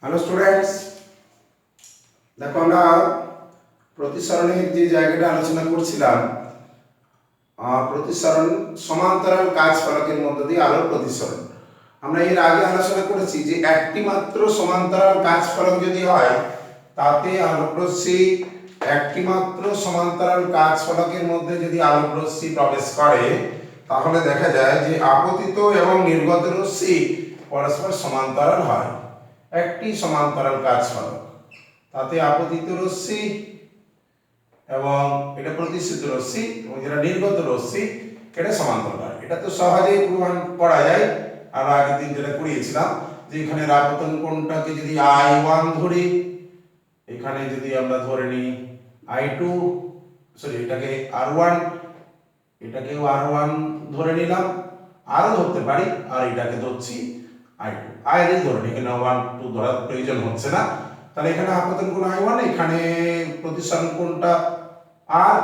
Hello students, দেখো আমরা প্রতিসরণের যে জায়গাটা আলোচনা করছিলাম, প্রতিসরণ সমান্তরাল কাজ ফলকের মধ্য দিয়ে আলোর প্রতিসরণ। আমরা এর আগে আলোচনা করেছি যে একটি মাত্র সমান্তরাল কাজ ফলক যদি হয় তাতে আলোকরশ্মি একটি মাত্র সমান্তরাল কাজ ফলকের মধ্যে যদি আলোকরশ্মি প্রবেশ করে তাহলে দেখা যায় যে আপতিত এবং নির্গত রশ্মি পরস্পর সমান্তরাল হয়। একটি সমান্তরাল কাজ ফলক, তাতে আপতিত রশ্মি এবং এটা প্রতিসৃত রশ্মি এবং যেটা নির্গত রশ্মি এটা সমান্তরাল হয়। এটা তো সহজেই প্রমাণ করা যায়। আর আগের দিন যেটা করিয়েছিলাম যে এখানে আপতন কোণটাকে যদি I1 ধরি, এখানে যদি আমরা ধরে নিই I2, সরি এটাকে R1, এটাকেও R1 ধরে নিলাম, আরও ধরতে পারি, আর এটাকে ধরছি I2, আইরে ধরে নিই, এখানে 1 2 ধরার প্রয়োজন হচ্ছে না। তাহলে এখানে আপতন কোণ I1, এখানে প্রতিসরণ কোণটা আর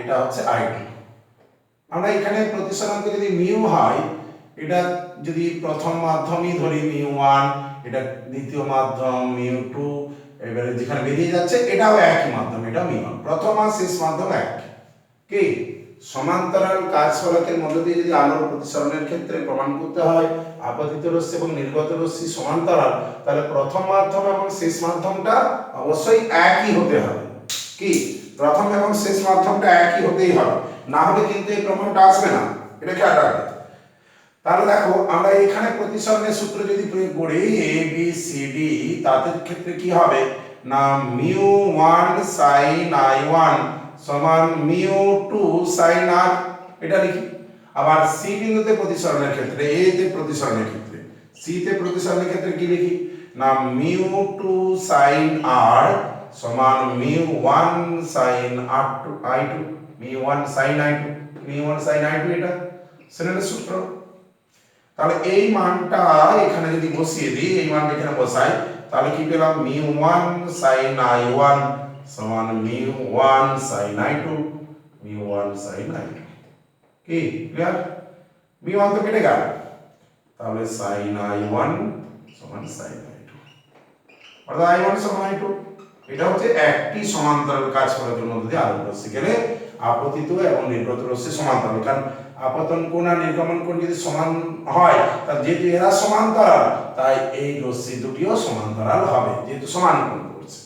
এটা হচ্ছে I2। আমরা এখানে প্রতিসরণকে যদি মিউ হয়, এটা যদি প্রথম মাধ্যমই ধরি মিউ1, এটা দ্বিতীয় মাধ্যম মিউ2, এবারে যেখানে বেরিয়ে যাচ্ছে এটাও একই মাধ্যম, এটা মিউ1, প্রথম আর শেষ মাধ্যম এক। কি সমান্তরাল কাজ ফলকের মধ্য দিয়ে যদি আলোর প্রতিসরণের ক্ষেত্রে প্রমাণ করতে হয় আপতিত রশ্মি এবং নির্গত রশ্মি সমান্তরাল, তাহলে প্রথম মাধ্যম এবং শেষ মাধ্যমটা অবশ্যই একই হতে হবে। কি প্রথম এবং শেষ মাধ্যমটা একই হতেই হবে, না হলে কিন্তু এই প্রমাণটা আসবে না, এটা খেয়াল রাখবে। তাহলে দেখো আমরা এখানে প্রতিসরণের সূত্র যদি প্রয়োগ করি এ বি সি ডি, তাদের ক্ষেত্রে কি হবে না মিউ1 sin I1 সমান মিউ2 sin R, এটা লিখি। আবার সি বিন্দুতে প্রতিসরণের ক্ষেত্রে, এ তে প্রতিসরণের ক্ষেত্রে, সি তে প্রতিসরণের ক্ষেত্রে কি লিখি না মিউ2 sin R সমান মিউ1 sin R2 I2, মিউ1 sin I2, মিউ1 sin I2, এটা স্নেলের সূত্র। তাহলে এই মানটা এখানে যদি বসিয়ে দিই, এই মানটা এখানে বসাই, তাহলে কি পেলাম মিউ1 sin I1 সমান মিউ1 sin I2, মিউ1 sin I2। কি ক্লিয়ার? মিউ1 তো কেটে গেল, তাহলে sin I1 সমান sin I2, অর্থাৎ I1 সমান I2। এটা হচ্ছে একটি সমান্তরাল কাজ ফলকের মধ্যে দিয়ে আলোক রশ্মি গেলে আপতিত এবং নির্গত রশ্মি সমান্তরাল। কারণ আপতন কোণ আর নির্গমন কোণ যদি সমান হয়, তাহলে যেহেতু এরা সমান্তরাল তাই এই রশ্মি দুটিও সমান্তরাল হবে, যেহেতু সমান কোণ করছে।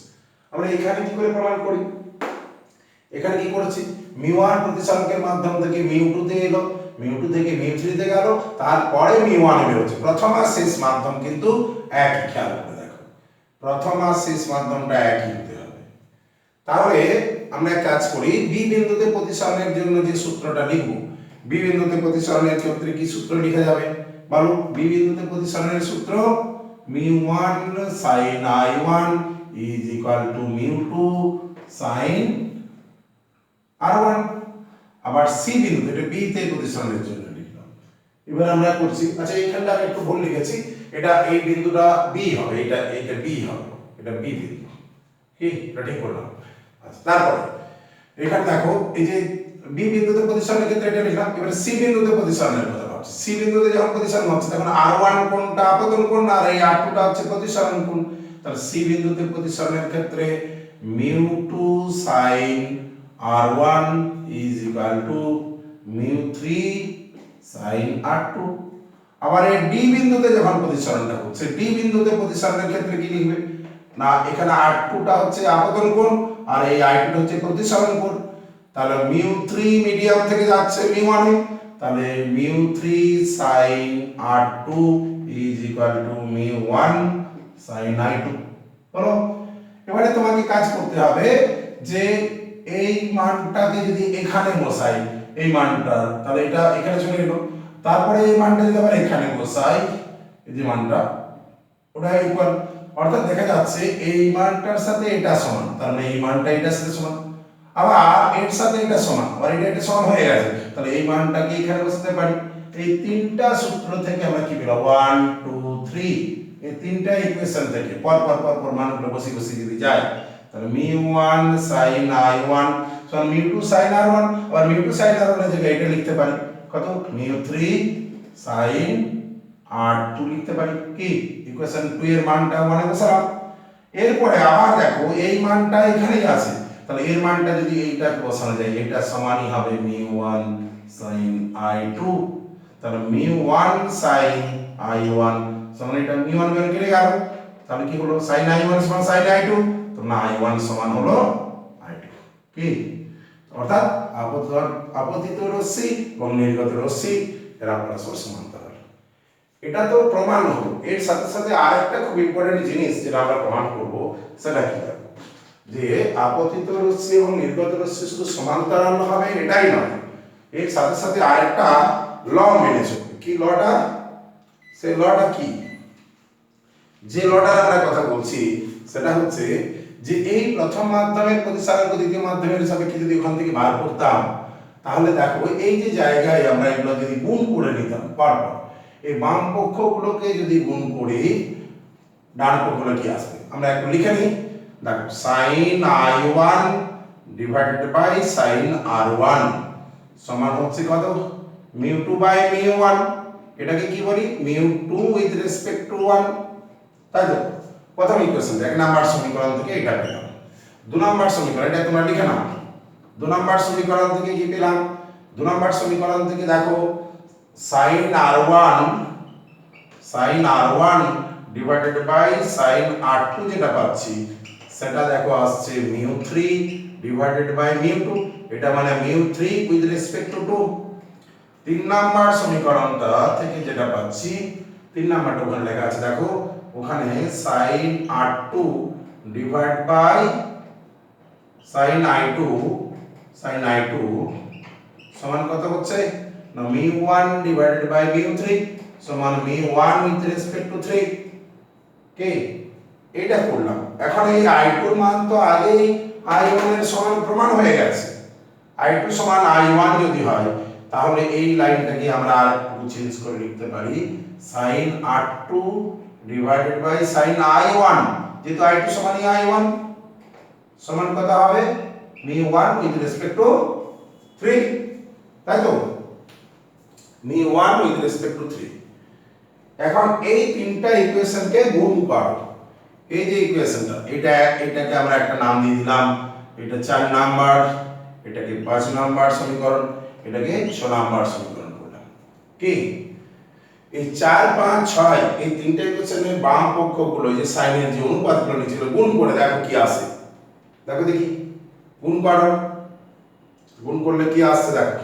আমরা এখানে কি করে প্রমাণ করি? এখানে কি করেছি মিউ1 প্রতিসরণের মাধ্যম থেকে মিউ2 তে এলো, মিউ2 থেকে মিউ3 তে গেল, তারপরে মিউ1 এ বেরোচ্ছে। প্রথম আর শেষ মাধ্যম কিন্তু একই, খেয়াল করে দেখো প্রথম আর শেষ মাধ্যমটা একই হতে হবে। তাহলে আমরা এক কাজ করি, বি বিন্দুতে প্রতিসরণের জন্য যে সূত্রটা লিখব, বি বিন্দুতে প্রতিসরণের ক্ষেত্রে কি সূত্র লেখা যাবে বলো? বি বিন্দুতে প্রতিসরণের সূত্র মিউ1 sin I1 is equal to মিউ2 sin R1। আবার সি বিন্দুতে, এটা বি তে প্রতিসরণের জন্য লিখলাম। এবার আমরা করছি, আচ্ছা এইখানটা আমি একটু ভুল লিখেছি, এটা এই বিন্দুটা বি হবে, এটা বি হবে, এটা বি বিন্দু। কি এটা ঠিক করলাম? আচ্ছা তারপরে এখানে দেখো এই যে বি বিন্দুতে প্রতিসরণের ক্ষেত্রে এটা লিখলাম। এবারে সি বিন্দুতে প্রতিসরণের কথা ভাবছি। সি বিন্দুতে যখন প্রতিসরণ হচ্ছে তখন R1 কোণটা আপতন কোণ আর এই R2টা হচ্ছে প্রতিসরণ কোণ। তাহলে সি বিন্দুতে প্রতিসরণের ক্ষেত্রে মিউ2 sin R1 is equal to মিউ3 sin R2। আবার এই ডি বিন্দুতে যখন প্রতিসরণটা হচ্ছে, ডি বিন্দুতে প্রতিসরণের ক্ষেত্রে কি লিখবে না এখানে R2টা হচ্ছে আপতন কোণ আর এই I2টা হচ্ছে প্রতিসরণ কোণ। তাহলে মিউ3 মিডিয়াম থেকে যাচ্ছে মিউ1 এ, তাহলে মিউ3 sin R2 is equal to মিউ1 sin I2। বলো এবারে তোমাকে কাজ করতে হবে যে এই মানটাকে যদি এখানে বসাই, এই মানটা, তাহলে এটা এখানে চলে গেল, তারপরে এই মানটা যদি আবার এখানে বসাই, এই যে মানটা ওটা ইকুয়াল, অর্থাৎ দেখা যাচ্ছে এই মানটার সাথে এটা সমান, তার মানে এই মানটা এটার সাথে সমান, আবার এর সাথে এটা সমান, আবার এটা সমান হয়ে গেছে, তাহলে এই মানটাকে এখানে বসাতে পারি। এই তিনটা সূত্র থেকে আমরা কি পেলাম 1 2 3, এই তিনটা ইকুয়েশন থেকে পর পর মানগুলো বসে যদি যায়, তাহলে মিউ1 sin I1 সমান মিউ2 sin R1, আবার মিউ2 sin R1 এর জায়গায় এটা লিখতে পারি কত মিউ3 sin আর 2 লিখতে পারি কি ইকুয়েশন 2 এর মানটা 1 এ বসালাম। এরপরে আবার দেখো এই মানটা এখানেই আছে, তাহলে এর মানটা যদি এইটা বসানো যায় এটা সমানই হবে μ1 sin i2, তাহলে μ1 sin i1 সমান এটা μ1 বের কেটে গেল, তাহলে কি হলো sin i1 সমান sin i2, তো না i1 সমান হলো i2 কি, অর্থাৎ আপতিত রশ্মি এবং নির্গত রশ্মি এরা পরস্পর সমান্তরাল। এটা তো প্রমাণ হলো, এর সাথে সাথে আরেকটা খুব ইম্পর্টেন্ট জিনিস যেটা আমরা প্রমাণ করব সেটা কি দেখো, যে আপতিত রশ্মি এবং নির্গত রশ্মি শুধু সমান্তরাল হবে এটাই নয়, এর সাথে সাথে আরেকটা ল মেনে চলবে। কি লটা? সেই লটা কি, যে লটার আমরা কথা বলছি সেটা হচ্ছে যে এই প্রথম মাধ্যমের প্রতিসারাঙ্ক দ্বিতীয় মাধ্যমের সাপেক্ষে যদি ওখান থেকে বার করতাম, তাহলে দেখো এই যে জায়গায় আমরা এগুলো যদি গুণ করে নিতাম পরপর, এই বাম পক্ষগুলোকে যদি গুণ করি ডান পক্ষগুলো কি আসবে আমরা একটু লিখে নিই। দেখো sin i1 divided by sin r1 সমান হচ্ছে কত μ2 বাই μ1, এটাকে কি বলি μ2 উইথ রেসপেক্ট টু 1, তাই তো প্রথম ইকুয়েশন 1 নাম্বার সমীকরণ থেকে এটা পেলাম। 2 নাম্বার সমীকরণ এটা তোমরা লিখে নাও। 2 নাম্বার সমীকরণ থেকে কি পেলাম? 2 নাম্বার সমীকরণ থেকে দেখো sin r1 divided by sin r2 যেটা পাচ্ছি সেটা দেখো আসছে μ3 ডিভাইডেড বাই μ2, এটা মানে μ3 উইথ রেসপেক্ট টু 2। 3 নাম্বার সমীকরণটা থেকে যেটা পাচ্ছি 3 নাম্বারটা ওখানে লেখা আছে দেখো, ওখানে sin r2 divide by sin i2 সমান কত হচ্ছে না μ1 ডিভাইডেড বাই μ3 সমান μ1 উইথ রেসপেক্ট টু 3 কে, এটা করলাম। এখন এই i2 এর মান তো আগেই i1 এর সমান প্রমাণ হয়ে গেছে, i2 সমান i1 যদি হয় তাহলে এই লাইনটাকে আমরা আর একটু চেঞ্জ করে লিখতে পারি sin r2 divided by sin i1, যেহেতু i2 সমান i1 সমান কত হবে μ1 উইথ রেসপেক্ট টু 3, তাই তো μ1 উইথ রেসপেক্ট টু 3। এখন এই তিনটা ইকুয়েশনকে গুণ করো, এই যে ইকুয়েশনটা এটাকে আমরা একটা নাম দিয়ে দিলাম, এটা 4 নাম্বার, এটাকে 5 নাম্বার সমীকরণ, এটাকে 6 নাম্বার সমীকরণ করলাম কি। এই 4 5 6 এই তিনটা ইকুয়েশনের বাম পক্ষগুলো যে সাইনের যে অনুপাতগুলো নিচে গুণ করে দেখো কি আসে, দেখো দেখি গুণ করো, গুণ করলে কি আসছে দেখো,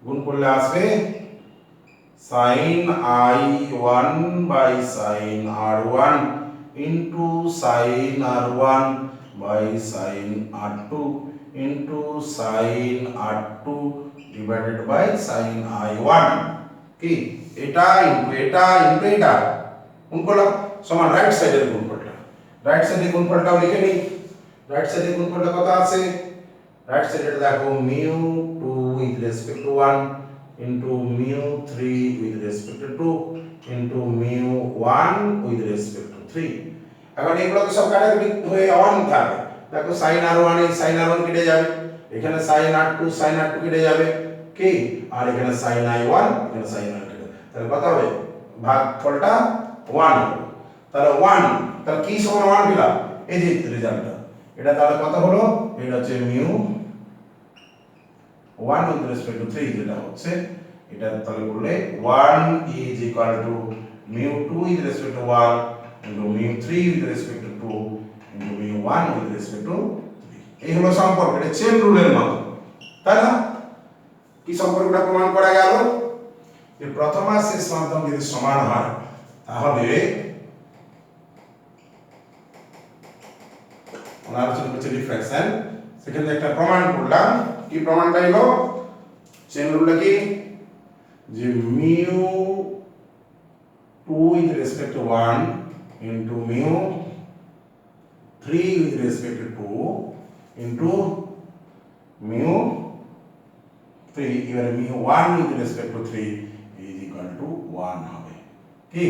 গুণ করলে আসবে sin i1 by sin r1 into sin r1 by sin r2 into sin r2 divided by sin i1 কি, এটা ইনটু এটা ইনটু এটা গুণ করলাম সমান রাইট সাইডের গুণফলটা, রাইট সাইডের গুণফলটাও লিখে নিই। রাইট সাইডের গুণফলটা কত আছে, রাইট সাইডে দেখো μ2 with respect to 1 into μ3 with respect to 2 into μ1 with respect to 3। এখন এগুলো তো সব কাটাকুটি হয়ে 1 থাকবে, দেখো sin r1 এই sin r1 কেটে যাবে, এখানে sin r2 কেটে যাবে কি, আর এখানে sin i1 এখানে sin i1 কেটে, তাহলে কত হবে ভাগফলটা 1 হবে, তাহলে 1 তাহলে কি সমান 1 পেলাম, এই যে রেজাল্টটা, এটা তাহলে কত হলো, এটা হচ্ছে μ1 with respect to 3 যেটা হচ্ছে এটা তাহলে বললে 1 is equal to μ2 with respect to 1 into μ3 with respect to 2 into μ1 with respect to 3। এই হলো সম্পর্ক, এটা চেন রুলের মতো, তাই না? কি সম্পর্কটা প্রমাণ করা গেল, যে প্রথম আর শেষ মাধ্যম যদি সমান হয় তাহলে আমরা আলোচনা করছি ডিফ্রাকশন, সেখানে একটা প্রমাণ করলাম, কি প্রমাণটা হলো চেন রুলটা কি, যে μ2 with respect to 1 into μ3 with respect to 2 into μ3 এবারে μ1 with respect to 3 is equal to 1 হবে কি,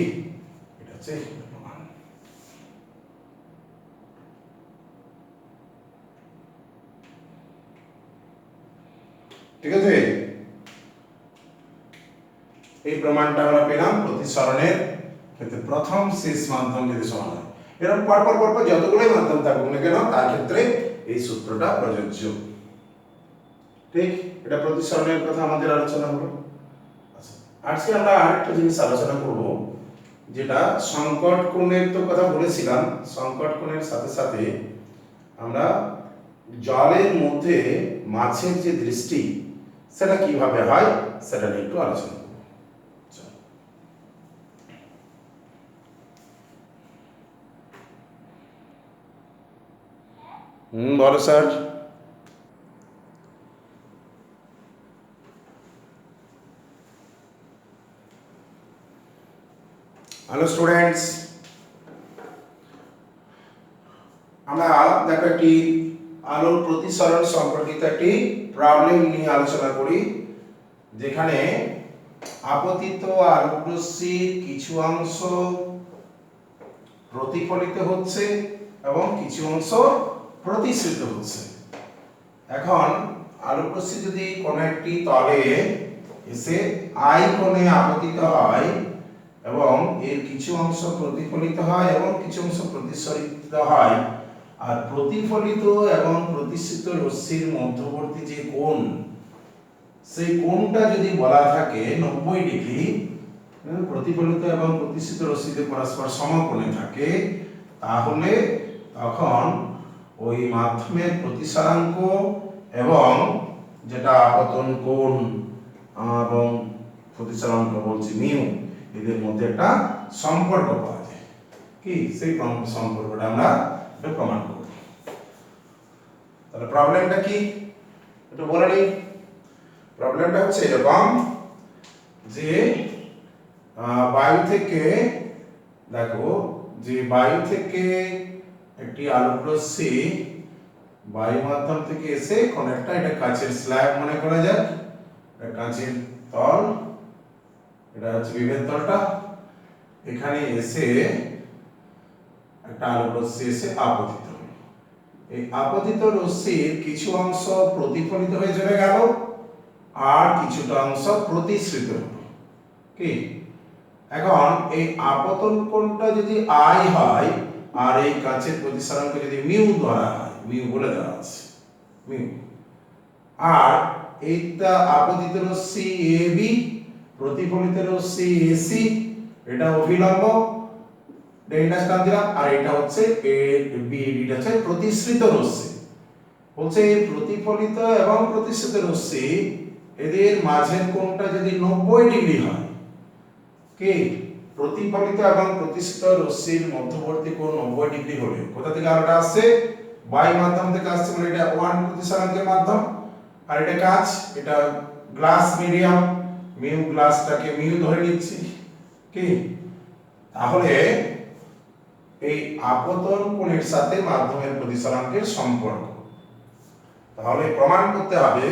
এটা হচ্ছে প্রমাণ। ঠিক আছে, এই প্রমাণটা আমরা পেলাম প্রতিসরণের ক্ষেত্রে প্রথম শেষ মাধ্যম যদি সমান হয়। এরকম পরপর যতগুলোই মাধ্যম থাকুক না কেন তার ক্ষেত্রে এই সূত্রটা প্রযোজ্য। ঠিক, এটা প্রতিসরণের কথা আমাদের আলোচনা হলো। আচ্ছা, আজকে আমরা আরেকটা জিনিস আলোচনা করব, যেটা সংকট কোণের তো কথা বলেছিলাম। সংকট কোণের সাথে সাথে আমরা জলের মধ্যে মাছের যে দৃষ্টি সেটা কিভাবে হয় সেটা নিয়ে একটু আলোচনা করব। বলো স্যার। হ্যালো স্টুডেন্টস, আমরা দেখো একটি আলোর প্রতিসরণ সম্পর্কিত একটি প্রবলেম নিয়ে আলোচনা করি, যেখানে আপতিত আলোক রশ্মির কিছু অংশ প্রতিফলিত হচ্ছে এবং কিছু অংশ প্রতিসৃত হচ্ছে। এখন আলোক রশ্মি যদি কোনো একটি তলে এসে আই কোণে আপতিত হয় এবং এর কিছু অংশ প্রতিফলিত হয় এবং কিছু অংশ প্রতিসরিত হয়, আর প্রতিফলিত এবং প্রতিসৃত রশ্মির মধ্যবর্তী যে কোণ, সেই কোণটা যদি বলা থাকে 90 ডিগ্রি, প্রতিফলিত এবং প্রতিসৃত রশ্মিতে পরস্পর সমকোণে থাকে, তাহলে তখন ওই মাধ্যমের প্রতিসরাঙ্ক এবং যেটা আপতন কোণ এবং প্রতিসরাঙ্ক বলছি মিউ, এদের মধ্যে একটা সম্পর্ক পাওয়া যায়। কি সেই সম্পর্কটা আমরা প্রমাণ করব। তাহলে প্রবলেমটা কি একটু বলে নিই। প্রবলেমটা হচ্ছে এরকম যে বায়ু থেকে, দেখো যে বায়ু থেকে একটি আলোক রশ্মি বায়ু মাধ্যম থেকে এসে কোন একটা, এটা কাঁচের স্ল্যাব মনে করা যাক, এটা কাঁচের তল, এটা হচ্ছে বিভেদ তলটা, এখানে এসে একটা আলোক রশ্মি এসে আপতিত হলো। এই আপতিত রশ্মির কিছু অংশ প্রতিফলিত হয়ে চলে গেল আর কিছুটা অংশ প্রতিসৃত হলো। কি এখন এই আপতন কোণটা যদি আই হয় আর এই কাঁচের প্রতিসরাঙ্ক যদি মিউ ধরা হয়, মিউ বলে দেওয়া আছে মিউ, আর এইটা আপতিত রশ্মি এ বি, প্রতিফলিত রশ্মি এসি, এটা অভিলম্ব ডেল্টা স্টার দিলাম, আর এটা হচ্ছে এ বি, এটা হচ্ছে প্রতিসৃত রশ্মি। বলছে এই প্রতিফলিত এবং প্রতিসৃত রশ্মি এদের মাঝের কোণটা যদি 90 ডিগ্রি হয়, কি প্রতিফলিত এবং প্রতিসৃত রশ্মির মধ্যবর্তী কোণ 90 ডিগ্রি হলে, কোথা থেকে আলোটা আসছে? বায়ু মাধ্যম থেকে আসছে, মানে এটা 1 প্রতিসরাঙ্কের মাধ্যম, আর এটা কাঁচ, এটা গ্লাস মিডিয়াম, মিউ গ্লাসটাকে মিউ ধরে নিচ্ছি। কি তাহলে এই আপতন কোণের সাথে মাধ্যমের প্রতিসরাঙ্কের সম্পর্ক, তাহলে প্রমাণ করতে হবে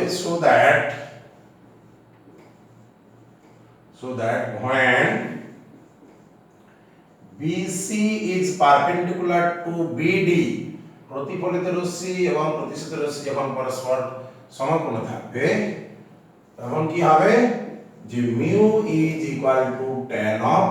so that when BC is perpendicular to BD, প্রতিফলিত রশ্মি এবং প্রতিসৃত রশ্মি যখন পরস্পর সমকোণে থাকবে, তখন কি হবে যে mu is equal to tan of